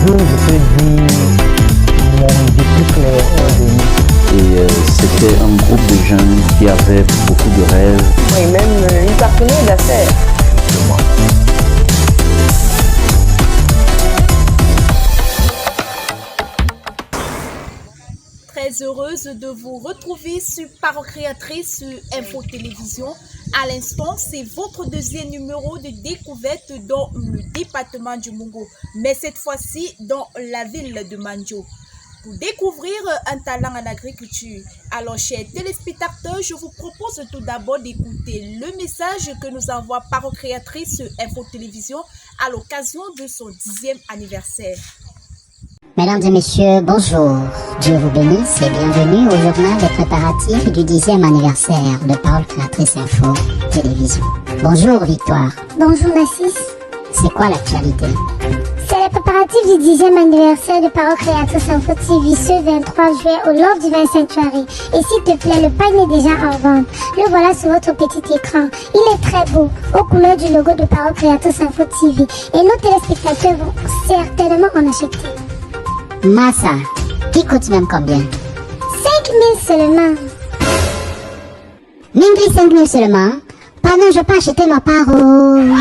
je peux dire mon déclic est venu. Et c'était un groupe de jeunes qui avaient beaucoup de rêves. Et même une partenaire d'affaires. De moi. Très heureuse de vous retrouver sur Parole Créatrice sur Info Télévision. À l'instant, c'est votre deuxième numéro de découverte dans le département du Mungo, mais cette fois-ci dans la ville de Mandjo, pour découvrir un talent en agriculture. Alors, chers téléspectateurs, je vous propose tout d'abord d'écouter le message que nous envoie Parole Créatrice sur Info Télévision à l'occasion de son 10e anniversaire. Mesdames et messieurs, bonjour. Dieu vous bénisse et bienvenue au journal des préparatifs du 10e anniversaire de Parole Créatrice Info Télévision. Bonjour Victoire. Bonjour Nassis. C'est quoi l'actualité? C'est les préparatifs du 10e anniversaire de Parole Créatrice Info TV ce 23 juillet au Love Divine Sanctuary. Et s'il te plaît, le pain est déjà en vente. Le voilà sur votre petit écran. Il est très beau, aux couleurs du logo de Parole Créatrice Info TV. Et nos téléspectateurs vont certainement en acheter. Massa, qui coûte même combien? 5 000 seulement. Mingri 5 000 seulement? Pardon, je peux acheter ma parole.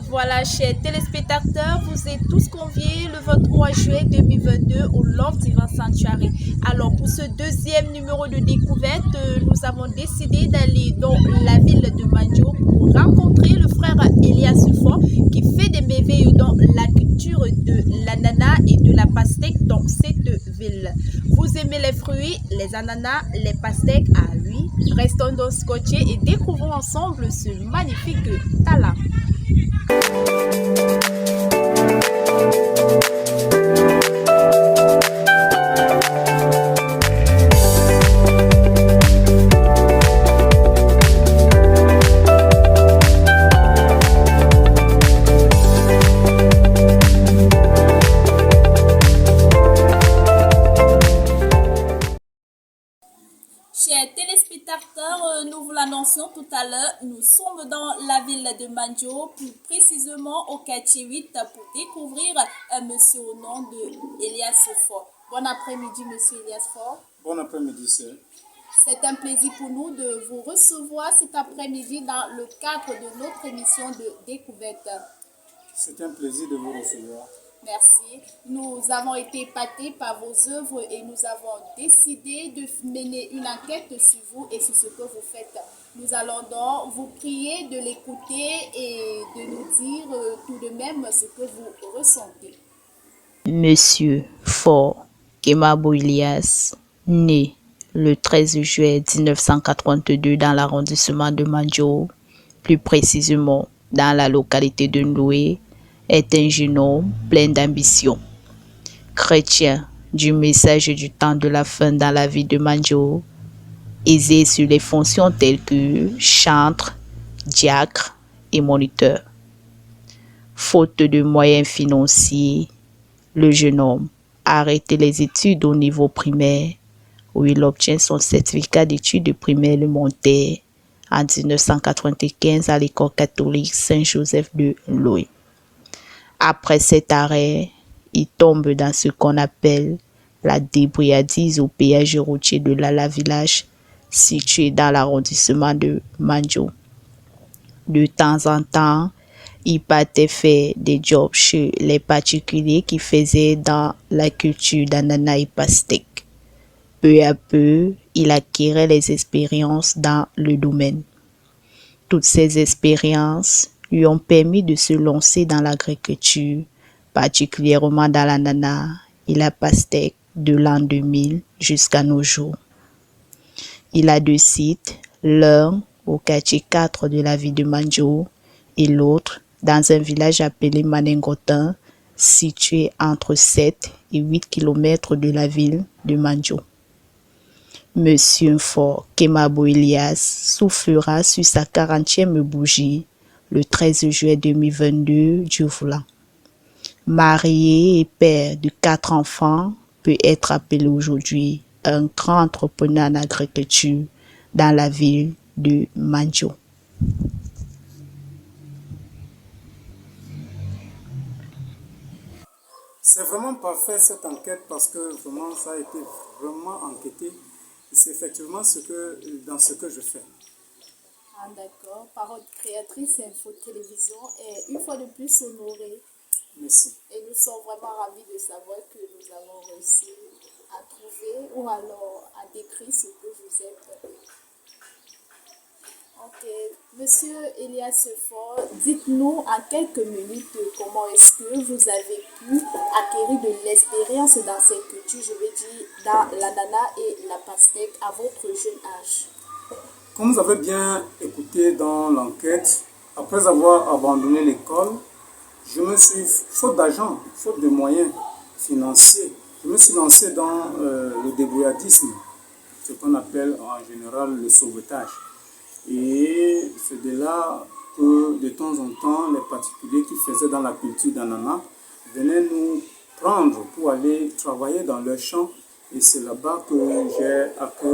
Voilà, chers téléspectateurs, vous êtes tous conviés le 23 juillet 2022 au Love Divine Sanctuary. Alors, pour ce deuxième numéro de découverte, nous avons décidé d'aller dans la ville de Mandjo pour rencontrer le frère Elias Sufo qui fait des merveilles dans la culture de l'ananas et de la pastèque dans cette ville. Vous aimez les fruits, les ananas, les pastèques? Ah oui, restons donc scotchés et découvrons ensemble ce magnifique talent. Chers téléspectateurs, nous vous l'annoncions tout à l'heure, nous sommes dans la ville de Mandjo, plus précisément au quartier 8, pour découvrir un monsieur au nom de Elias Fort. Bon après-midi, monsieur Elias Fort. Bon après-midi, sœur. C'est un plaisir pour nous de vous recevoir cet après-midi dans le cadre de notre émission de découverte. C'est un plaisir de vous recevoir. Merci. Nous avons été épatés par vos œuvres et nous avons décidé de mener une enquête sur vous et sur ce que vous faites. Nous allons donc vous prier de l'écouter et de nous dire tout de même ce que vous ressentez. Monsieur Fort Kemabo Elias, né le 13 juillet 1982 dans l'arrondissement de Mandjo, plus précisément dans la localité de Ndoué, est un jeune homme plein d'ambition. Chrétien du message du temps de la fin dans la vie de Mandjo, aisé sur les fonctions telles que chantre, diacre et moniteur. Faute de moyens financiers, le jeune homme a arrêté les études au niveau primaire, où il obtient son certificat d'études primaires élémentaires en 1995 à l'école catholique Saint-Joseph de Loé. Après cet arrêt, il tombe dans ce qu'on appelle la débriadise au péage routier de Lala Village, situé dans l'arrondissement de Mandjo. De temps en temps, il partait faire des jobs chez les particuliers qui faisaient dans la culture d'ananas et pastèques. Peu à peu, il acquérait les expériences dans le domaine. Toutes ces expériences lui ont permis de se lancer dans l'agriculture, particulièrement dans l'ananas et la pastèque de l'an 2000 jusqu'à nos jours. Il a deux sites, l'un au quartier 4 de la ville de Mandjo et l'autre dans un village appelé Manengotin, situé entre 7 et 8 km de la ville de Mandjo. Monsieur Fort Kemabo Elias soufflera sur sa 40e bougie le 13 juillet 2022 du voulant. marié et père de 4 enfants, peut être appelé aujourd'hui un grand entrepreneur en agriculture dans la ville de Manjo. C'est vraiment parfait cette enquête parce que vraiment ça a été vraiment enquêté. Et c'est effectivement dans ce que je fais. Ah, d'accord. Parole créatrice Info Télévision est une fois de plus honorée. Merci. Et nous sommes vraiment ravis de savoir que nous avons réussi à trouver ou alors à décrire ce que vous êtes. Ok. Monsieur Elias Fort, dites-nous en quelques minutes comment est-ce que vous avez pu acquérir de l'expérience dans cette culture, je veux dire dans l'ananas et la pastèque à votre jeune âge. Comme vous avez bien écouté dans l'enquête, après avoir abandonné l'école, je me suis, faute d'argent, faute de moyens financiers, je me suis lancé dans le débrouillardisme, ce qu'on appelle en général le sauvetage. Et c'est de là que de temps en temps, les particuliers qui faisaient dans la culture d'ananas venaient nous prendre pour aller travailler dans leur champ. Et c'est là-bas que j'ai acquis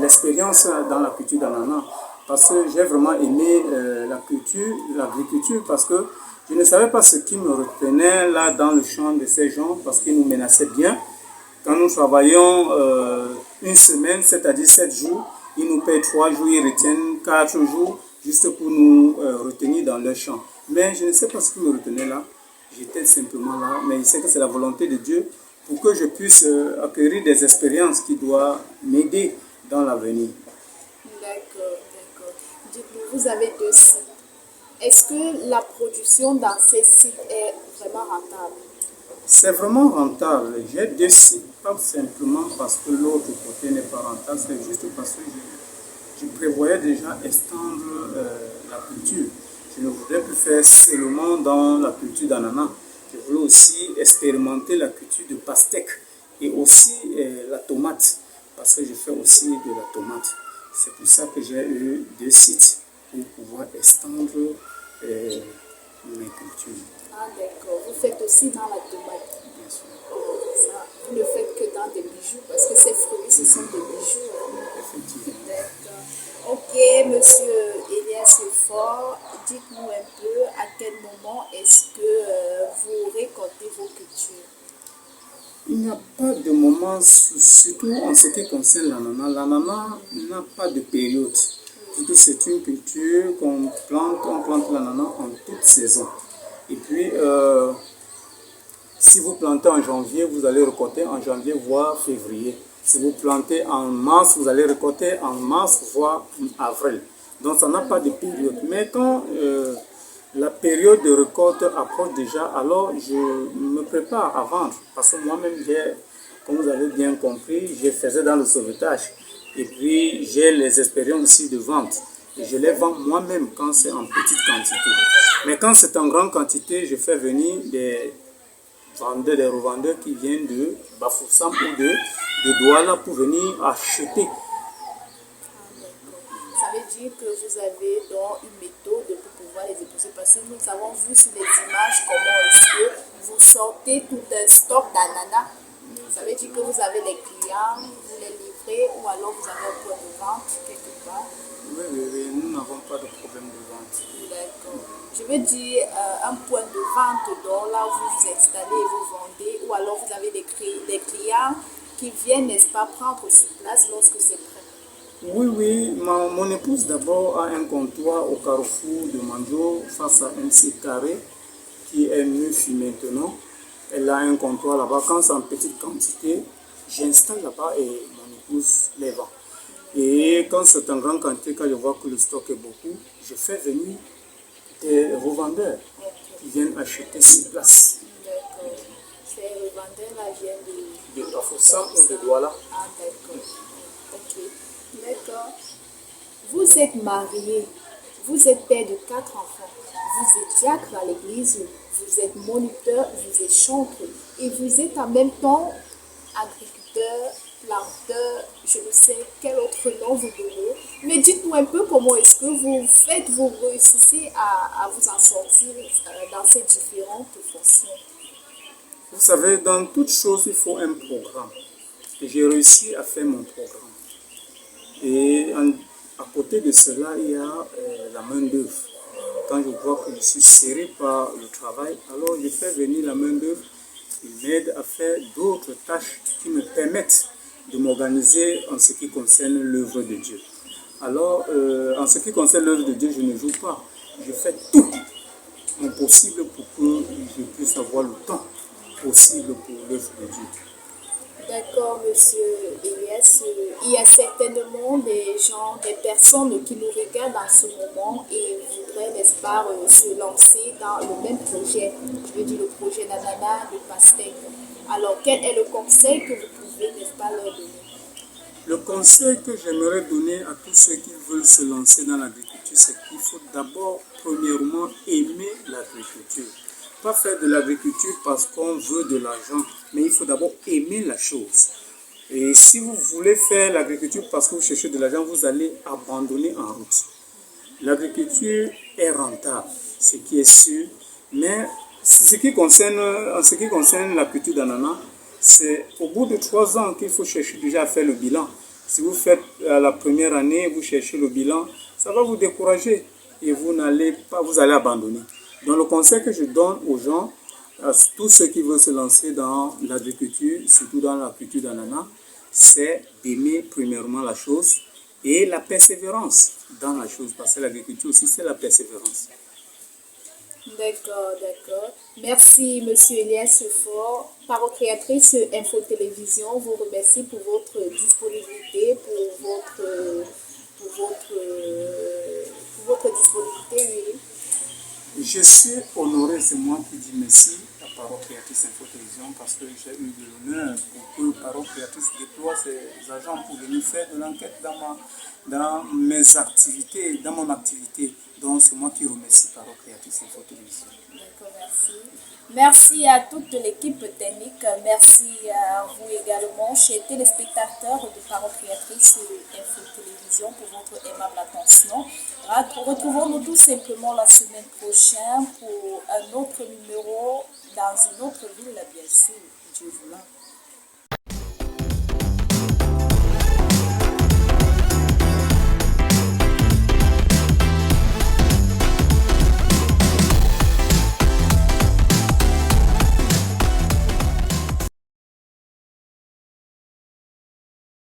l'expérience dans la culture d'ananas. Parce que j'ai vraiment aimé l'agriculture, parce que je ne savais pas ce qui me retenait là dans le champ de ces gens, parce qu'ils nous menaçaient bien. Quand nous travaillons une semaine, c'est-à-dire 7 jours, ils nous payent 3 jours, ils retiennent 4 jours, juste pour nous retenir dans leur champ. Mais je ne sais pas ce qui me retenait là. J'étais simplement là, mais je sais que c'est la volonté de Dieu pour que je puisse acquérir des expériences qui doivent m'aider dans l'avenir. D'accord, d'accord. Dites-nous, vous avez 2 sites. Est-ce que la production dans ces sites est vraiment rentable? C'est vraiment rentable. J'ai 2 sites, pas simplement parce que l'autre côté n'est pas rentable, c'est juste parce que je prévoyais déjà étendre la culture. Je ne voudrais plus faire seulement dans la culture d'ananas. Je voulais aussi expérimenter la culture de pastèque et aussi la tomate, parce que je fais aussi de la tomate. C'est pour ça que j'ai eu 2 sites pour pouvoir étendre mes cultures. Ah d'accord, vous faites aussi dans la tomate. Bien sûr. Oh, ça, vous ne faites que dans des bijoux, parce que ces fruits, ce sont des bijoux. Effectivement. D'accord. Ok, monsieur Elias Fort, dites-nous un peu à quel moment est-ce que vous récoltez vos cultures? Il n'y a pas de moment, surtout en ce qui concerne l'ananas. L'ananas n'a pas de période. Parce que c'est une culture qu'on plante, on plante l'ananas en toute saison. Et puis, si vous plantez en janvier, vous allez récolter en janvier, voire février. Si vous plantez en mars, vous allez récolter en mars, voire avril. Donc, ça n'a pas de période. Mais quand la période de récolte approche déjà, alors je me prépare à vendre. Parce que moi-même, comme vous avez bien compris, je faisais dans le sauvetage. Et puis, j'ai les expériences aussi de vente. Et je les vends moi-même quand c'est en petite quantité. Mais quand c'est en grande quantité, je fais venir des vendeurs, des revendeurs qui viennent de Bafoussam ou de Douala pour venir acheter. Ça veut dire que vous avez donc une méthode pour pouvoir les épouser, parce que nous avons vu sur les images comment est-ce que vous sortez tout un stock d'ananas. Ça veut dire que vous avez les clients, vous les livrez ou alors vous avez un point de vente quelque part. Oui, nous n'avons pas de problème de vente. D'accord. Je veux dire un point de vente dont là vous vous installez et vous vendez, ou alors vous avez des clients qui viennent, n'est-ce pas, prendre sur place lorsque c'est prêt. Oui, mon épouse d'abord a un comptoir au carrefour de Manjo face à un site carré qui est muffi maintenant. Elle a un comptoir là-bas. Quand c'est en petite quantité, j'installe là-bas et mon épouse les vend. Et quand c'est en grande quantité, quand je vois que le stock est beaucoup, je fais venir des revendeurs qui viennent acheter sur place. D'accord. Ces revendeurs-là viennent De Bafoussam ou de Douala. Ah, d'accord. Ok. D'accord. Vous êtes marié, vous êtes père de 4 enfants, vous êtes diacre à l'église, vous êtes moniteur, vous êtes chanteur et vous êtes en même temps agriculteur planteur, je ne sais quel autre nom vous donnez. Mais dites-nous un peu comment est-ce que vous faites, vous réussissez à vous en sortir dans ces différentes fonctions. Vous savez, dans toute chose, il faut un programme. Et j'ai réussi à faire mon programme. Et à côté de cela, il y a la main-d'œuvre. Quand je vois que je suis serré par le travail, alors je fais venir la main-d'œuvre. Il m'aide à faire d'autres tâches qui me permettent de m'organiser en ce qui concerne l'œuvre de Dieu. Alors, en ce qui concerne l'œuvre de Dieu, je ne joue pas. Je fais tout mon possible pour que je puisse avoir le temps possible pour l'œuvre de Dieu. D'accord, monsieur Elias. Il y a certainement des gens, des personnes qui nous regardent en ce moment et voudraient, n'est-ce pas, se lancer dans le même projet. Je veux dire le projet Nanana de Pastèque. Alors, quel est le conseil que vous pouvez, n'est-ce pas, leur donner? Le conseil que j'aimerais donner à tous ceux qui veulent se lancer dans l'agriculture, c'est qu'il faut d'abord, premièrement, aimer l'agriculture. Pas faire de l'agriculture parce qu'on veut de l'argent, mais il faut d'abord aimer la chose. Et si vous voulez faire l'agriculture parce que vous cherchez de l'argent, vous allez abandonner en route. L'agriculture est rentable, ce qui est sûr, mais en ce qui concerne la culture d'ananas, c'est au bout de 3 ans qu'il faut chercher déjà à faire le bilan. Si vous faites la première année, vous cherchez le bilan, ça va vous décourager et vous allez abandonner. Donc le conseil que je donne aux gens, à tous ceux qui veulent se lancer dans l'agriculture, surtout dans la culture d'ananas, c'est d'aimer premièrement la chose et la persévérance dans la chose, parce que l'agriculture aussi c'est la persévérance. D'accord, d'accord. Merci, monsieur Elias Fort. Parocréatrice Info Télévision vous remercie pour votre disponibilité, pour votre disponibilité, oui. Je suis honoré, c'est moi qui dis merci à Parocréatrice Info Télévision parce que j'ai eu de l'honneur pour que Parocréatrice déploie ses agents pour venir faire de l'enquête dans mes activités, dans mon activité. Donc c'est moi qui remercie Parocréatrice Info Télévision. D'accord, merci. Merci à toute l'équipe technique. Merci à vous également, chers téléspectateurs de Parocréatrice Info Télévision, pour votre aimable attention. Retrouvons-nous tout simplement la semaine prochaine pour un autre numéro dans une autre ville, bien sûr, Dieu voulant.